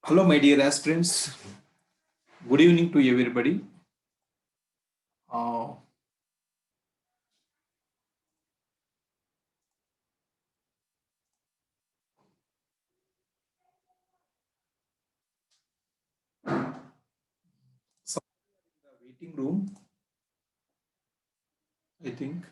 Hello, my dear aspirants. Good evening to everybody. Uh, so in the waiting room, I think.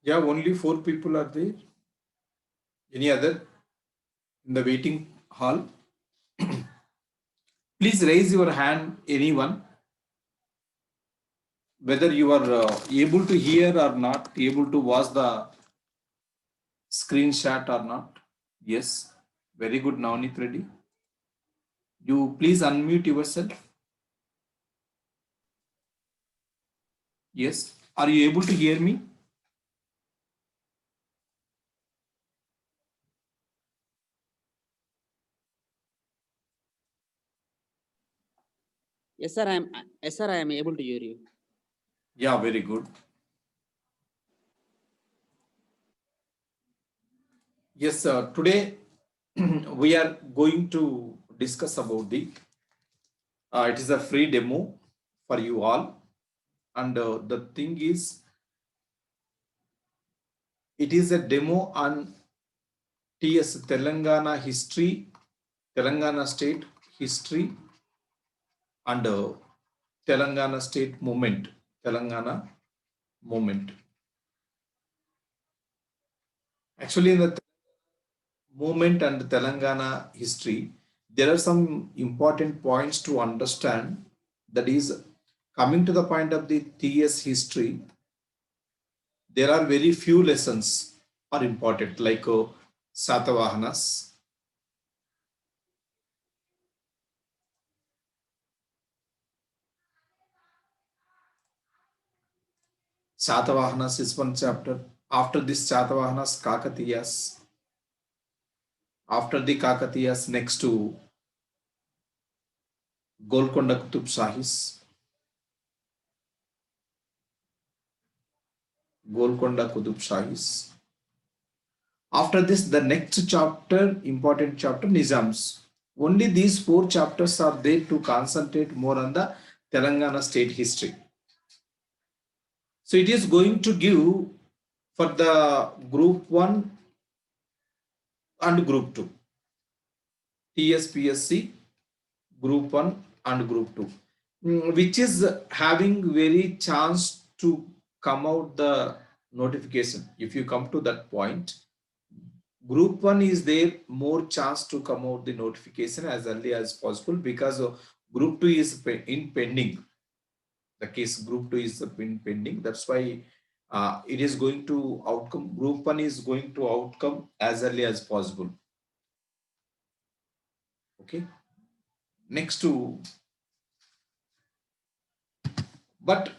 Yeah, only 4 people are there. Any other in the waiting hall? Please raise your hand, anyone, whether you are able to hear or not, able to watch the screenshot or not. Yes, very good, Navneet Reddy. You please unmute yourself. Yes, are you able to hear me? Yes, sir. I am able to hear you. Yeah, very good. Yes, today we are going to discuss about it is a free demo for you all, and the thing is, it is a demo on TS Telangana history, Telangana state history, and Telangana state movement, Telangana movement. Actually, in the movement and Telangana history, there are some important points to understand. That is, coming to the point of the TS history, there are very few lessons are important, like Satavahanas. Satavahanas is one chapter. After this Satavahanas, Kakatiyas. After the Kakatiyas, next to Golconda Kutub Shahis. Golconda Kutub Shahis. After this, the next chapter, important chapter, Nizams. Only these 4 chapters are there to concentrate more on the Telangana state history. So it is going to give for the group 1 and group 2. TSPSC group 1 and group 2. Which is having very chance to come out the notification. If you come to that point, group 1 is there more chance to come out the notification as early as possible, because group 2 is in pending. The case group 2 is in pending. That's why it is going to outcome. Group 1 is going to outcome as early as possible. Okay. Next to, but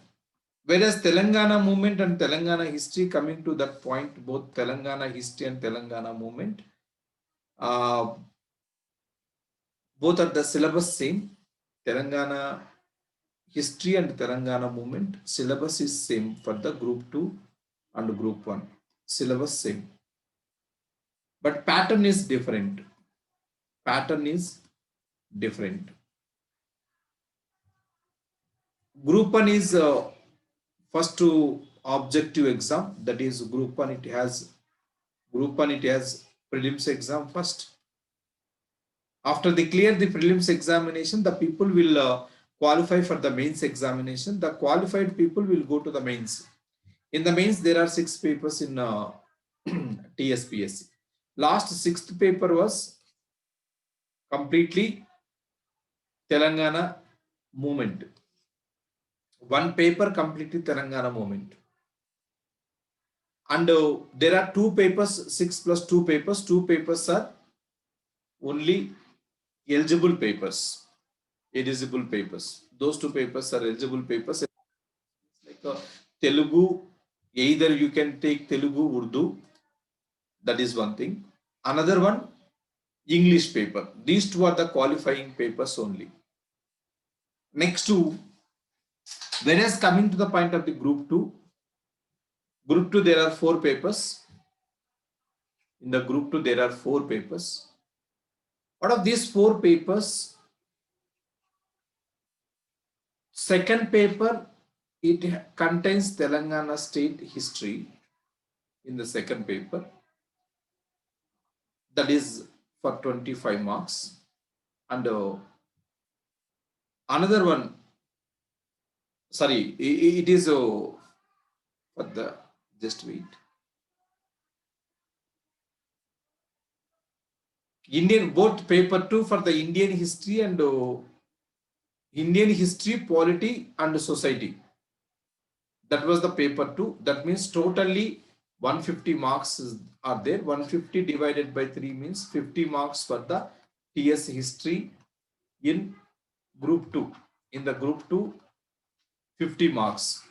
whereas Telangana movement and Telangana history, coming to that point, both Telangana history and Telangana movement, both are the syllabus same. Telangana history and Telangana movement syllabus is same for the group 2 and group 1. Syllabus same. But pattern is different. Pattern is different. Group 1 is first to objective exam. That is group 1. It has prelims exam first. After they clear the prelims examination, the people will qualify for the mains examination. The qualified people will go to the mains. In the mains, there are 6 papers in TSPSC. Last 6th paper was completely Telangana movement. One paper completed Telangana movement. And there are two papers, 6 plus 2 papers. 2 papers are only eligible papers, eligible papers. Those 2 papers are eligible papers. Like Telugu, either you can take Telugu, Urdu. That is one thing. Another one, English paper. These 2 are the qualifying papers only. Next two, whereas coming to the point of the group 2, there are 4 papers. In the group 2, there are 4 papers. Out of these 4 papers, second paper, it contains Telangana state history in the second paper. That is for 25 marks. And another one, sorry, it is for the, just wait. Indian, both paper 2 for the Indian history and Indian history, polity and society. That was the paper 2. That means totally 150 marks are there. 150 divided by 3 means 50 marks for the TS history in group 2. In the group 2, 50 marks.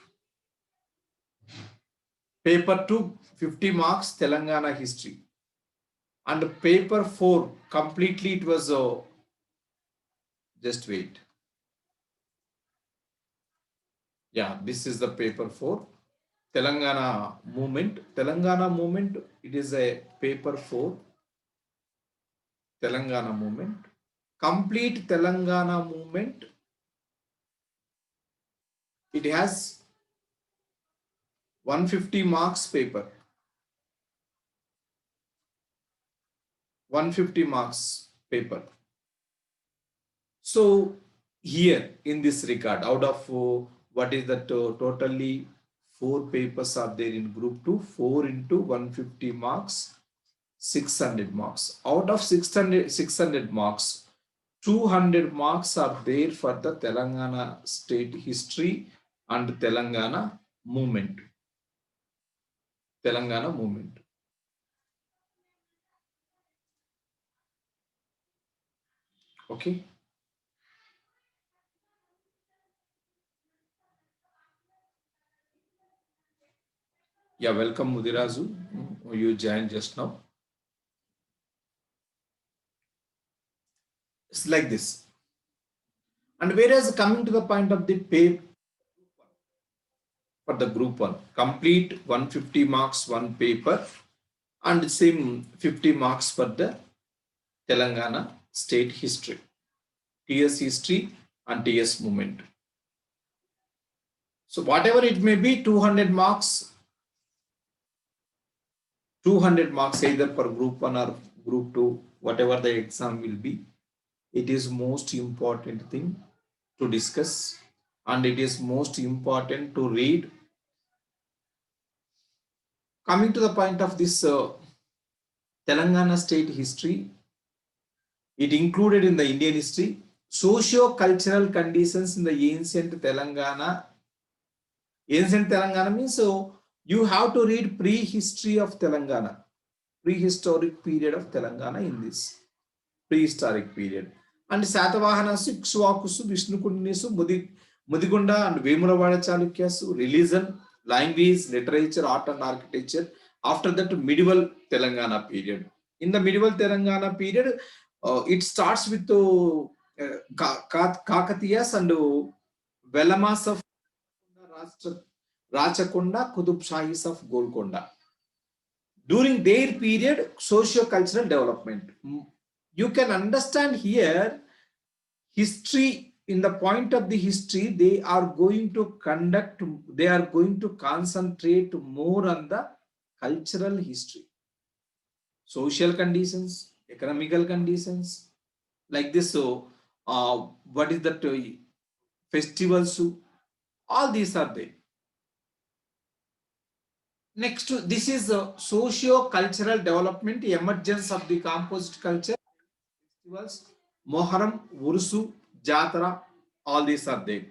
Paper 2, 50 marks, Telangana history. And paper 4, completely it was, just wait. Yeah, this is the paper 4. Telangana movement. Telangana movement, it is a paper 4. Telangana movement. Complete Telangana movement. It has 150 marks paper. 150 marks paper. So here in this regard, out of what is that totally 4 papers are there in group 2, 4 into 150 marks, 600 marks. Out of 600 marks, 200 marks are there for the Telangana state history and Telangana movement. Telangana movement. Okay. Yeah, welcome Mudirazu. You joined just now. It's like this. And whereas coming to the point of the pay for the group 1, complete 150 marks, one paper, and same 50 marks for the Telangana state history, TS history and TS movement. So whatever it may be, 200 marks, 200 marks either for group 1 or group 2, whatever the exam will be. It is most important thing to discuss, and it is most important to read. Coming to the point of this Telangana state history, it included in the Indian history, socio-cultural conditions in the ancient Telangana. Ancient Telangana means, so you have to read prehistory of Telangana, prehistoric period of Telangana in this prehistoric period. And Satavahanasu, Ikshvakusu, Vishnukundinesu, Mudigunda and Vemulavaada Chalukyasu, religion, language, literature, art and architecture. After that, medieval Telangana period. In the medieval Telangana period, it starts with Kakatiyas and Velamas of Rachakunda, Kutub Shahis of Golconda. During their period, socio-cultural development. You can understand here, history, in the point of the history, they are going to concentrate more on the cultural history, social conditions, economical conditions, like this. So, what is that festivals? All these are there. Next, this is socio-cultural development, emergence of the composite culture, festivals, Moharam, Urusu, Jatara, all these are there.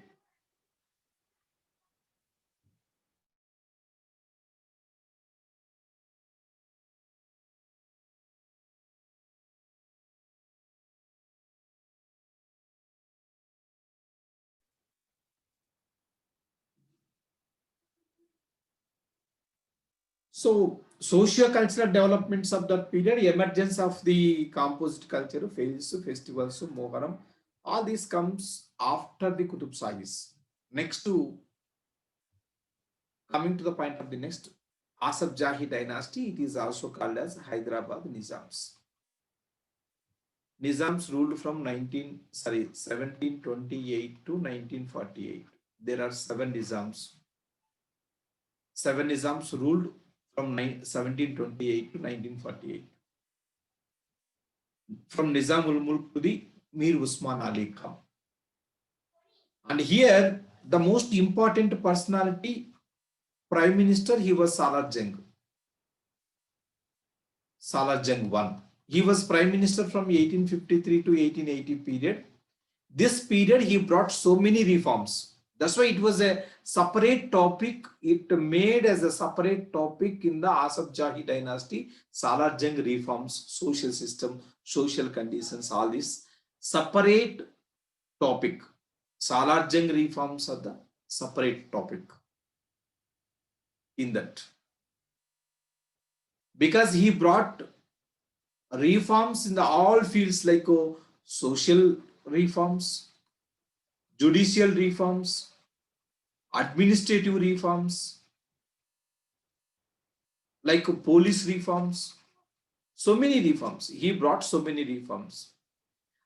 So, socio-cultural developments of that period, emergence of the composite culture, fairs, festivals, Moharam, all this comes after the Qutub Shahis. Next to coming to the point of the next Asaf Jahi dynasty, it is also called as Hyderabad Nizams. Nizams ruled from 1728 to 1948. There are seven Nizams. Seven Nizams ruled from 1728 to 1948. From Nizam ul Mulk to the Mir Usman Ali Khan. And here, the most important personality, Prime Minister, he was Salar Jung. Salar Jung I. He was Prime Minister from 1853 to 1880 period. This period, he brought so many reforms. That's why it was a separate topic. It made as a separate topic in the Asaf Jahi dynasty. Salar Jung reforms, social system, social conditions, all this separate topic. Salar Jung reforms are the separate topic in that. Because he brought reforms in the all fields like social reforms, judicial reforms, administrative reforms, like police reforms, so many reforms. He brought so many reforms.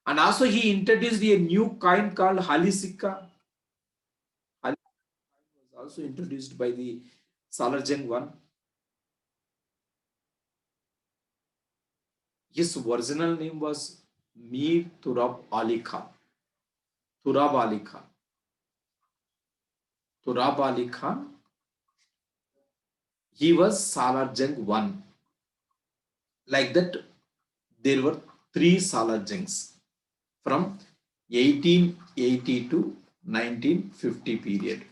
And also he introduced a new kind called Hali Sikka. Hali was also introduced by the Salar Jung I. His original name was Mir Turab Ali Khan. Turab Ali Khan. Turab Ali Khan. He was Salar Jung I. Like that, there were three Salar Jungs from 1880 to 1950 period.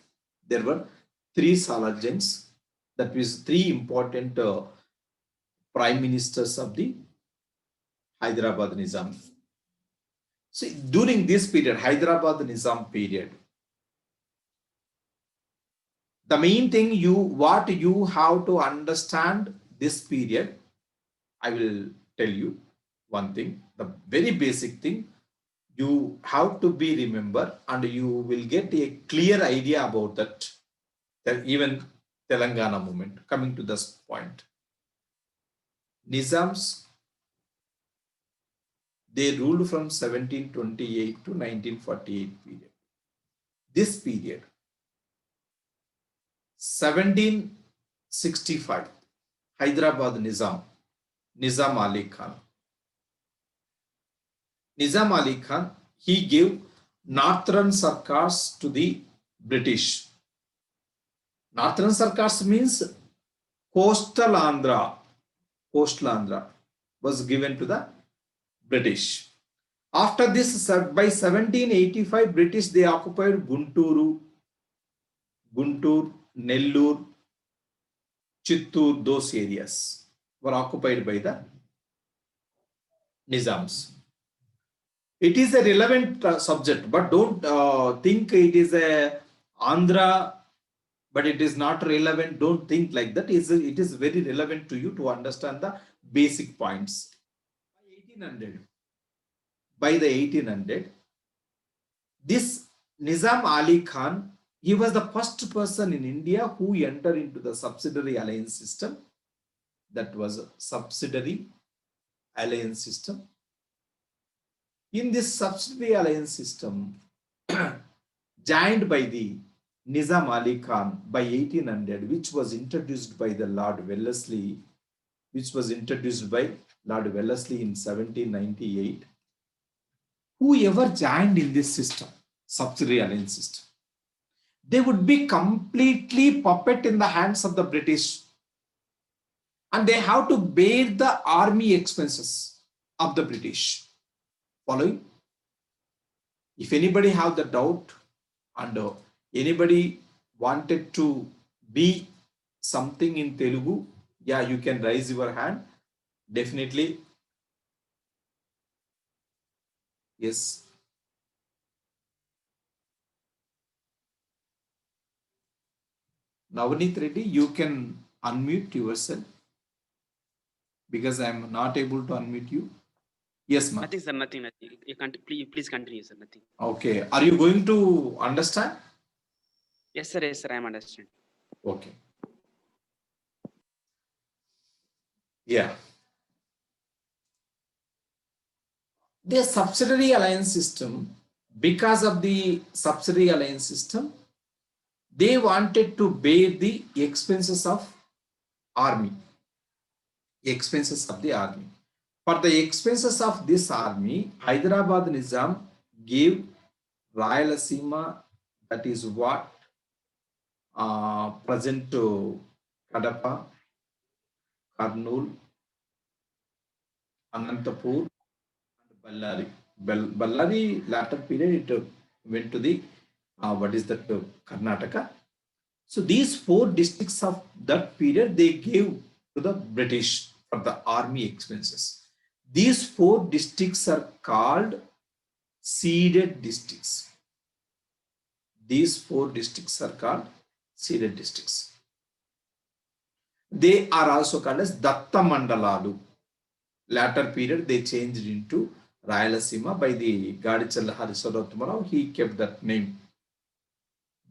There were three Salar Jungs. That was three important prime ministers of the Hyderabad Nizam. See, during this period, Hyderabad Nizam period, the main thing what you have to understand this period, I will tell you one thing, the very basic thing, you have to be remember and you will get a clear idea about that even Telangana movement. Coming to this point, Nizams, they ruled from 1728 to 1948 period. This period, 1765, Hyderabad Nizam Ali Khan. Nizam Ali Khan, he gave Northern Sarkars to the British. Northern Sarkars means coastal Andhra was given to the British. After this, by 1785, British, they occupied Guntur, Nellore, Chittoor, those areas were occupied by the Nizams. It is a relevant subject, but don't think it is a Andhra, but it is not relevant. Don't think like that. It is very relevant to you to understand the basic points. By the 1800, this Nizam Ali Khan, he was the first person in India who entered into the subsidiary alliance system. That was a subsidiary alliance system. In this subsidiary alliance system, joined by the Nizam Ali Khan by 1800, which was introduced by the Lord Wellesley, in 1798. Whoever joined in this system, subsidiary alliance system, they would be completely puppet in the hands of the British, and they have to bear the army expenses of the British. Following? If anybody have the doubt and anybody wanted to be something in Telugu, yeah, you can raise your hand. Definitely. Yes. Navneet Reddy, you can unmute yourself because I am not able to unmute you. Yes, ma'am. Nothing, sir. Nothing. Nothing. You can't. Please continue, sir. Nothing. Okay. Are you going to understand? Yes, sir. Yes, sir. I am understand. Okay. Yeah. The subsidiary alliance system, because of the subsidiary alliance system, they wanted to bear the expenses of army. Expenses of the army. For the expenses of this army, Hyderabad Nizam gave Rayalaseema, that is what present to Kadapa, Kurnool, Anantapur, and Ballari. Ballari latter period it went to the what is that Karnataka. So these 4 districts of that period they gave to the British for the army expenses. These 4 districts are called ceded districts. These 4 districts are called ceded districts. They are also called as Datta Mandalalu. Latter period they changed into Rayalaseema by the Gadichala Harisaratmarao. He kept that name.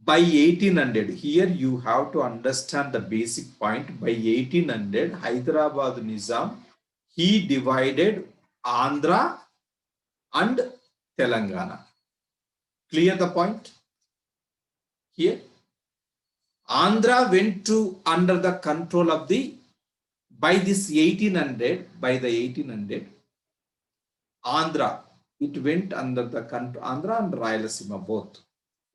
By 1800, here you have to understand the basic point. By 1800, Hyderabad Nizam, he divided Andhra and Telangana. Clear the point? Here, Andhra went to under the control of the, by this 1800, by the 1800, Andhra, it went under the control, Andhra and Rayalaseema, both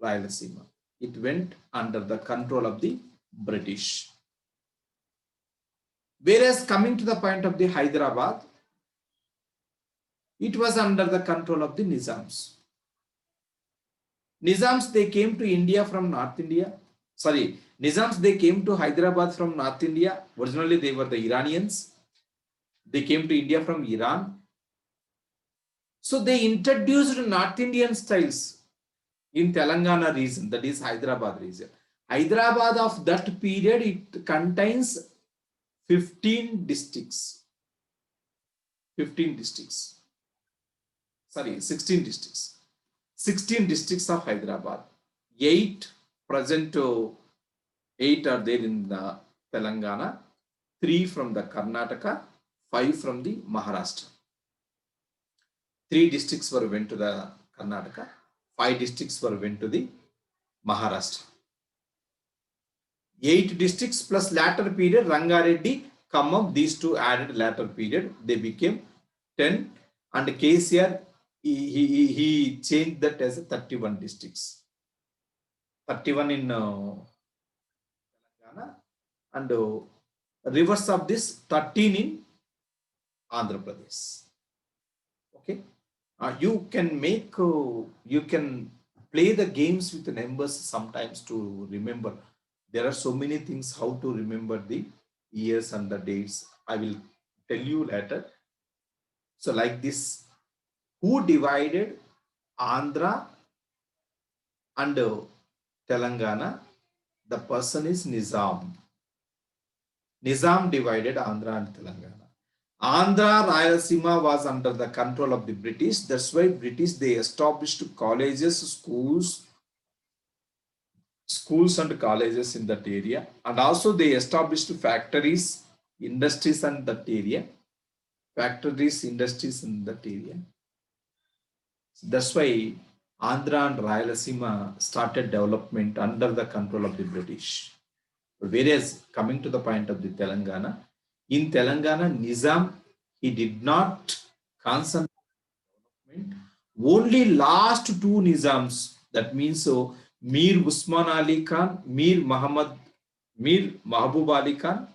Rayalaseema. It went under the control of the British. Whereas coming to the point of the Hyderabad, it was under the control of the Nizams. Nizams, they came to India from North India. Sorry, Nizams, they came to Hyderabad from North India. Originally, they were the Iranians. They came to India from Iran. So they introduced North Indian styles in Telangana region, that is Hyderabad region. Hyderabad of that period, it contains 15 districts. 15 districts. Sorry, 16 districts. 16 districts of Hyderabad. 8 present to 8 are there in the Telangana, 3 from the Karnataka, 5 from the Maharashtra. 3 districts were went to the Karnataka, 5 districts were went to the Maharashtra. 8 districts plus latter period, Rangareddy, Khammam, these 2 added latter period, they became 10, and KCR, he changed that as 31 districts. 31 in Telangana, and reverse of this 13 in Andhra Pradesh. Okay, you can make, you can play the games with the numbers sometimes to remember. There are so many things how to remember the years and the dates. I will tell you later. So like this, who divided Andhra and Telangana? The person is Nizam. Nizam divided Andhra and Telangana. Andhra, Rayalaseema was under the control of the British. That's why British, they established colleges, schools and colleges in that area. And also they established factories, industries in that area. Factories, industries in that area. That's why Andhra and Rayalaseema started development under the control of the British. Whereas coming to the point of the Telangana, in Telangana, Nizam, he did not concentrate on development. Only last 2 Nizams, that means so Mir Usman Ali Khan, Mir Mahbub Ali Khan,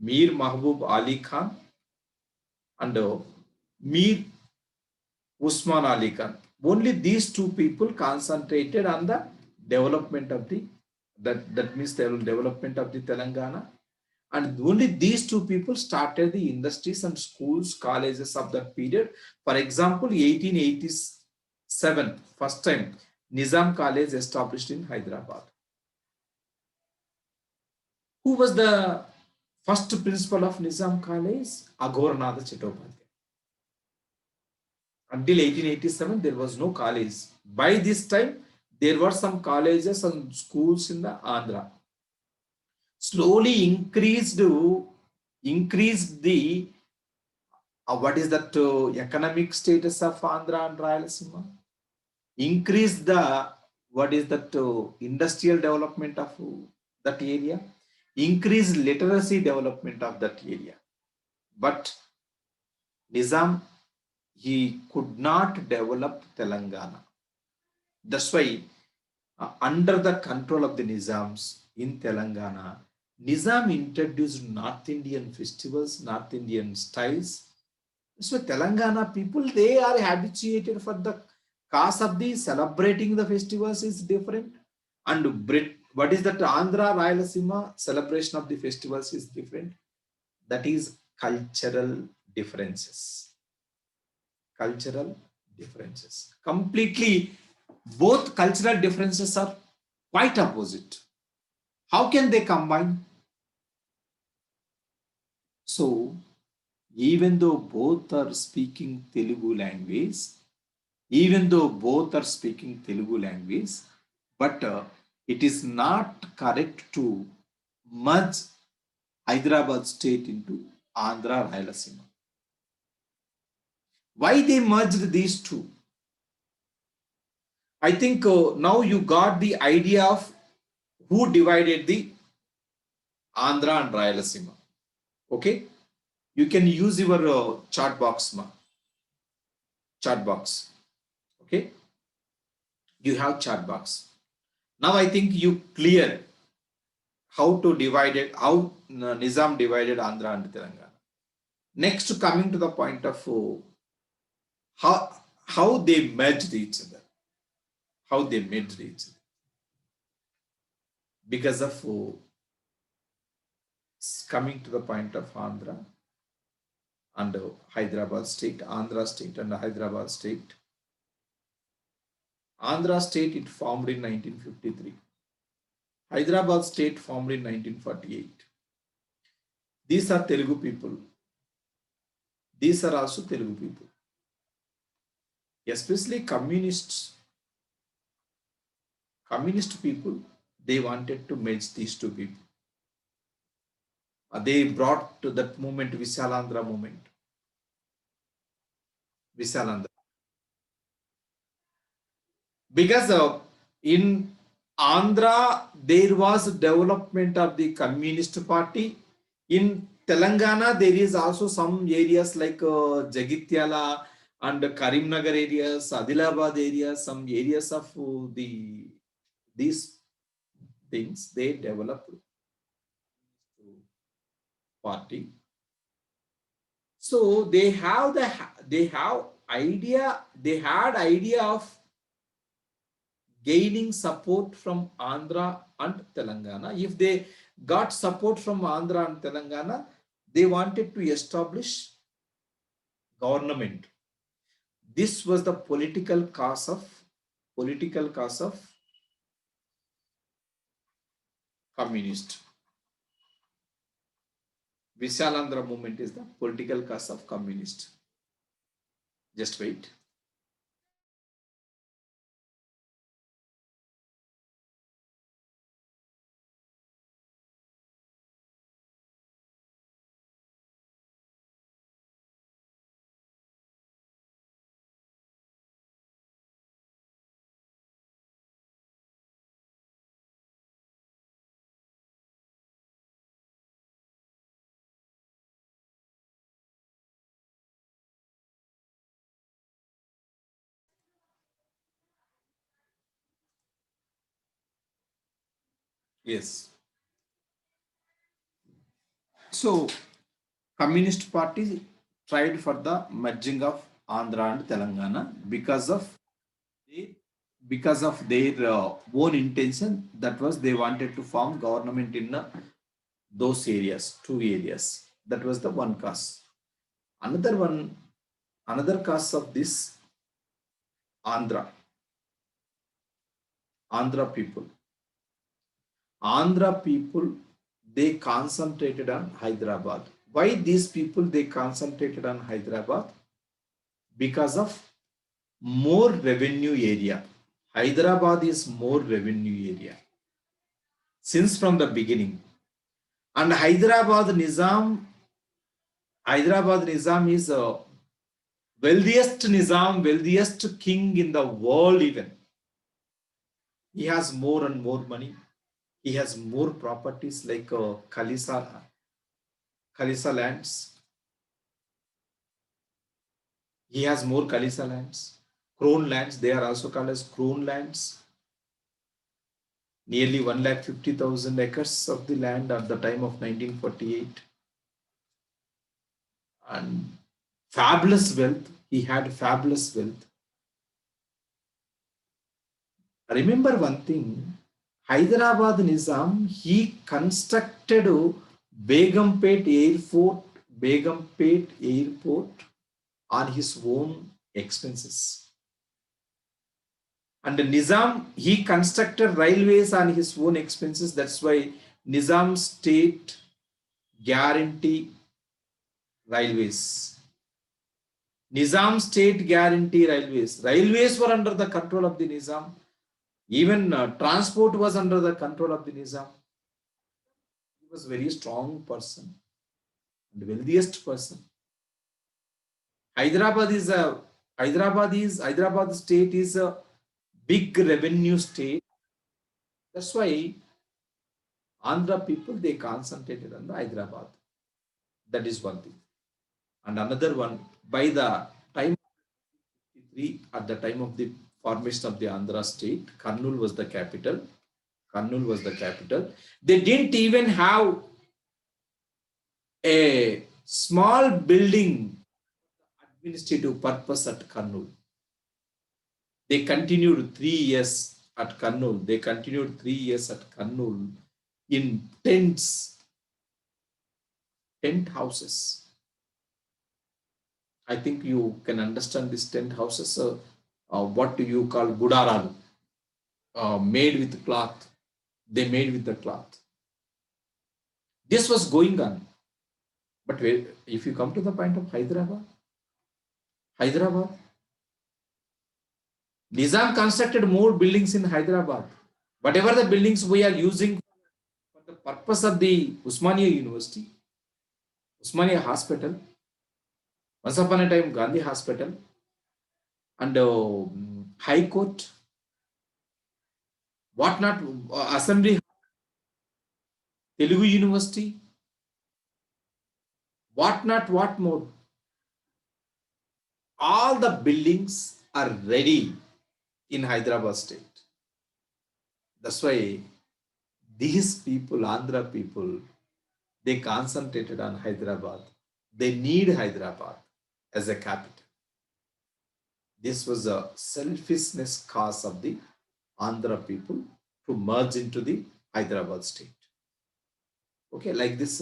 Mir Mahbub Ali Khan, and Mir Usman Ali Khan. Only these two people concentrated on the development of the that means the development of the Telangana, and only these two people started the industries and schools, colleges of that period. For example, 1887, first time Nizam College established in Hyderabad. Who was the first principal of Nizam College? Aghoranatha Chattopadhyay. Until 1887, there was no college. By this time, there were some colleges and schools in the Andhra. Slowly increased the what is that economic status of Andhra and Rayalaseema? Increased the what is that industrial development of that area? Increased literacy development of that area. But Nizam, he could not develop Telangana. That's why under the control of the Nizams in Telangana, Nizam introduced North Indian festivals, North Indian styles. So Telangana people, they are habituated for the cause of the celebrating the festivals is different. And what is that Andhra Rayalaseema celebration of the festivals is different. That is cultural differences. Cultural differences. Completely, both cultural differences are quite opposite. How can they combine? So, even though both are speaking Telugu language, but it is not correct to merge Hyderabad state into Andhra Rayalaseema. Why they merged these two? I think now you got the idea of who divided the Andhra and Rayalaseema. Okay, you can use your chart box. Okay, you have chart box. Now I think you clear how to divide it, how Nizam divided Andhra and Telangana. Next, coming to the point of how they merged each other. Because of coming to the point of Andhra and Hyderabad state, Andhra state and Hyderabad state. Andhra state, it formed in 1953. Hyderabad state formed in 1948. These are Telugu people. These are also Telugu people. Especially communist people, they wanted to merge these two people. They brought to that movement Visalandra movement. Visalandra. Because in Andhra, there was development of the Communist Party. In Telangana, there is also some areas like Jagityala and Karimnagar areas, Adilabad areas, some areas of these things they developed party. So they had idea of gaining support from Andhra and Telangana. If they got support from Andhra and Telangana, they wanted to establish government. This was the political cause of communist. Visalandra movement is the political cause of communist. Just wait. Yes. So, Communist Party tried for the merging of Andhra and Telangana because of because of their own intention, that was they wanted to form government in those areas, two areas. That was the one cause. Another one, another cause of this, Andhra, Andhra people. Andhra people, they concentrated on Hyderabad. Why these people they concentrated on Hyderabad? Because of more revenue area. Hyderabad is more revenue area since from the beginning. And Hyderabad Nizam is a wealthiest Nizam, wealthiest king in the world even. He has more and more money. He has more properties like Khalisa lands. He has more Khalisa lands. Crown lands, they are also called as crown lands. Nearly 150,000 acres of the land at the time of 1948. And fabulous wealth. He had fabulous wealth. Remember one thing, Hyderabad Nizam, he constructed Begumpet Airport on his own expenses. And the Nizam, he constructed railways on his own expenses. That's why Nizam State Guarantee Railways. Nizam State Guarantee Railways. Railways were under the control of the Nizam. Even transport was under the control of the Nizam. He was a very strong person and wealthiest person. Hyderabad state is a big revenue state. That's why Andhra people they concentrated on the Hyderabad. That is one thing. And another one, by the time at the time of the formation of the Andhra state, Kurnool was the capital. Kurnool was the capital. They didn't even have a small building administrative purpose at Kurnool. They continued 3 years at Kurnool. They continued 3 years at Kurnool in tent houses. I think you can understand these tent houses. What do you call gudaral? Made with cloth. They made with the cloth. This was going on. But if you come to the point of Hyderabad, Nizam constructed more buildings in Hyderabad. Whatever the buildings we are using for the purpose of the Usmania University, Usmania Hospital, once upon a time Gandhi Hospital, and High Court, what not, Assembly, Telugu University, what not, what more. All the buildings are ready in Hyderabad state. That's why these people, Andhra people, they concentrated on Hyderabad. They need Hyderabad as a capital. This was a selfishness cause of the Andhra people to merge into the Hyderabad state. Okay, like this,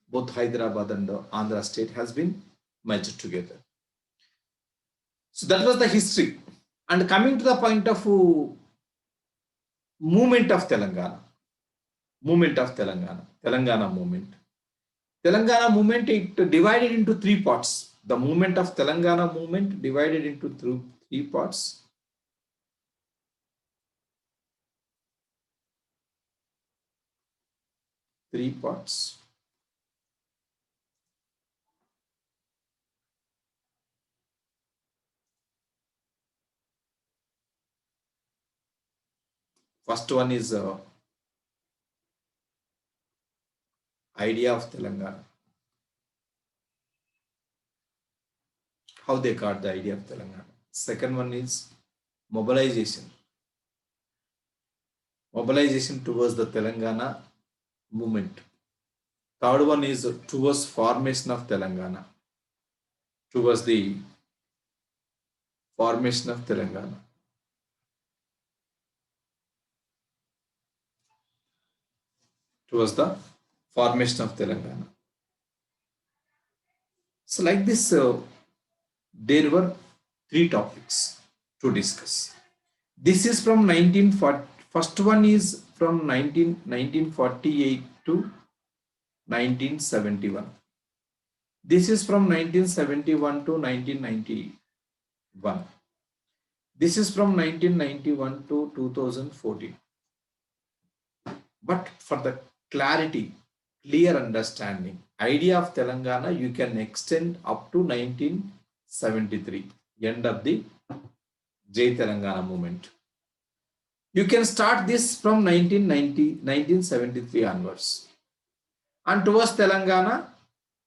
both Hyderabad and Andhra state has been merged together. So that was the history. And coming to the point of movement of Telangana, Telangana movement. Telangana movement, it divided into 3 parts. The movement of Telangana movement divided into 3 parts. Three parts. First one is idea of Telangana. How they got the idea of Telangana. Second one is mobilization. Mobilization towards the Telangana movement. Third one is towards formation of Telangana. Towards the formation of Telangana. towards the formation of Telangana. So like this, there were three topics to discuss. This is from 1940. First one is from 1948 to 1971. This is from 1971 to 1991. This is from 1991 to 2014. But for the clarity, clear understanding, idea of Telangana, you can extend up to 1973, end of the Jai Telangana movement. You can start this from 1973 onwards. And towards Telangana,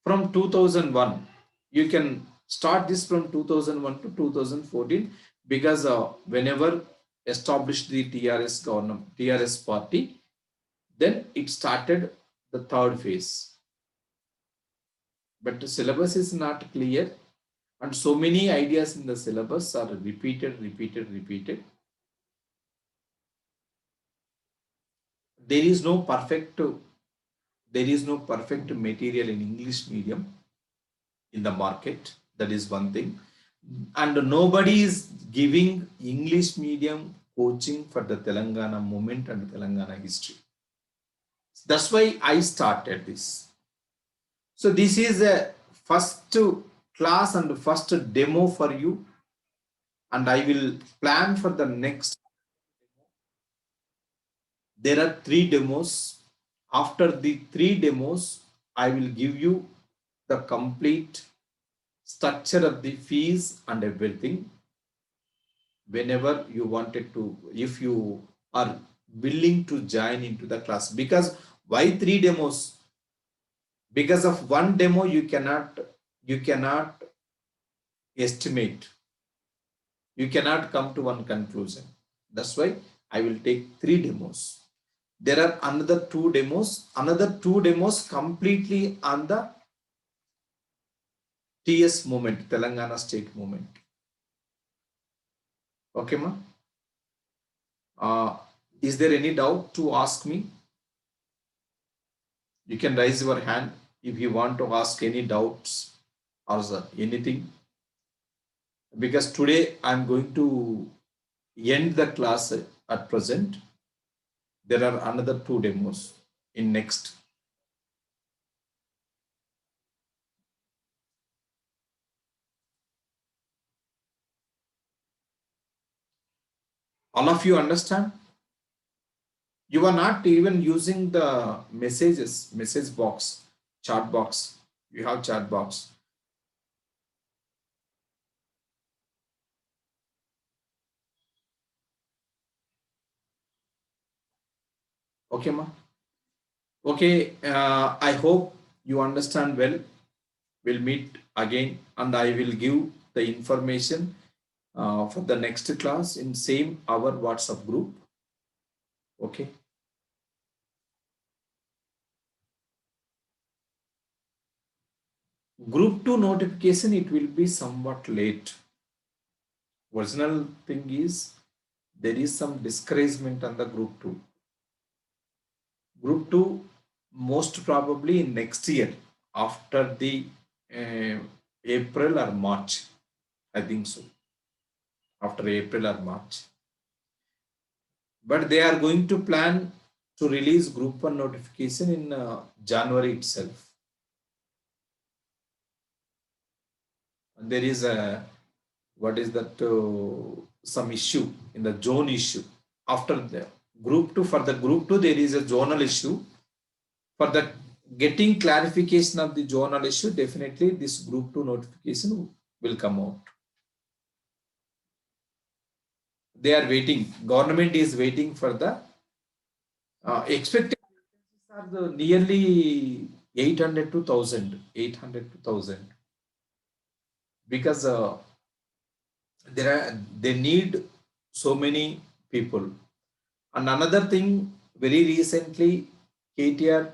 from 2001, you can start this from 2001 to 2014, because whenever established the TRS government, TRS party, then it started the third phase. But the syllabus is not clear, and so many ideas in the syllabus are repeated. There is no perfect material in English medium in the market. That is one thing. And nobody is giving English medium coaching for the Telangana movement and Telangana history. That's why I started this. So this is a first class and first demo for you, and I will plan for the next. There are 3 demos. After the 3 demos, I will give you the complete structure of the fees and everything. Whenever you wanted to, if you are willing to join into the class. Because why 3 demos? Because of one demo you cannot estimate, you cannot come to one conclusion. That's why I will take 3 demos. There are another 2 demos completely on the TS movement, Telangana state movement. Okay, ma? Is there any doubt to ask me? You can raise your hand if you want to ask any doubts or anything. Because today I'm going to end the class at present. There are another 2 demos in next. All of you understand? You are not even using the message box, chat box. You have chat box. Okay, ma? Okay, I hope you understand well. We'll meet again, and I will give the information for the next class in same our WhatsApp group. Okay. Group 2 notification, it will be somewhat late. Original thing is there is some discouragement on the group 2. Group 2 most probably in next year, after the April or March, I think so, after April or March. But they are going to plan to release group 1 notification in January itself. And there is a, what is that, some issue in the zone issue. After the group 2, for the group 2 there is a zonal issue. For the getting clarification of the zonal issue, definitely this group 2 notification will come out. They are waiting, government is waiting for the expectations are the nearly 800 to 1000, because they need so many people. And another thing, very recently KTR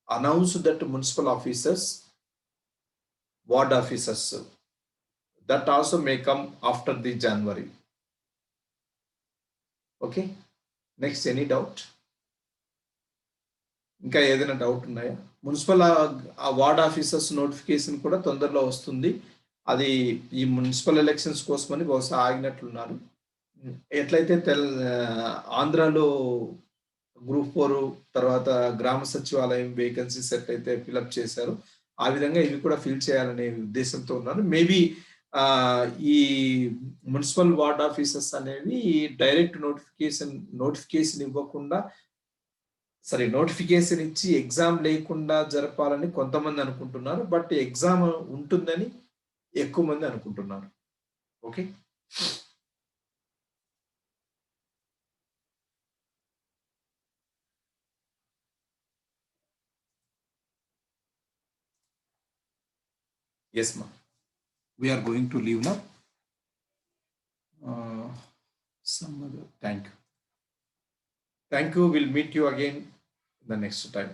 announced that municipal officers, ward officers, that also may come after the January. Okay, next, any doubt? ఇంకా ఏదైనా doubt ఉన్నాయా? Municipal ward officers notification కూడా తొందరలో వస్తుంది. అది ఈ municipal elections కోసమని బహుశా ఆగినట్లున్నారు. ఎట్లయితే ఆంధ్రాలో గ్రూప్ 4 తర్వాత గ్రామ సచివాలయం వేకెన్సీస్ ఎట్లయితే ఫిలప్ చేశారో, ఆ విధంగా ఇవి కూడా ఫిల్ చేయాలనే ఉద్దేశంతో ఉన్నారు. మేబీ ఈ మున్సిపల్ వార్డ్ ఆఫీసర్స్ అనేవి డైరెక్ట్ నోటిఫికేషన్ ఇవ్వకుండా నోటిఫికేషన్ ఇచ్చి ఎగ్జామ్ లేకుండా జరపాలని కొంతమంది అనుకుంటున్నారు. బట్ ఎగ్జామ్ ఉంటుందని ఎక్కువ మంది అనుకుంటున్నారు. Okay. Yes, ma'am. We are going to leave now. Some other. Thank you. Thank you. We'll meet you again the next time.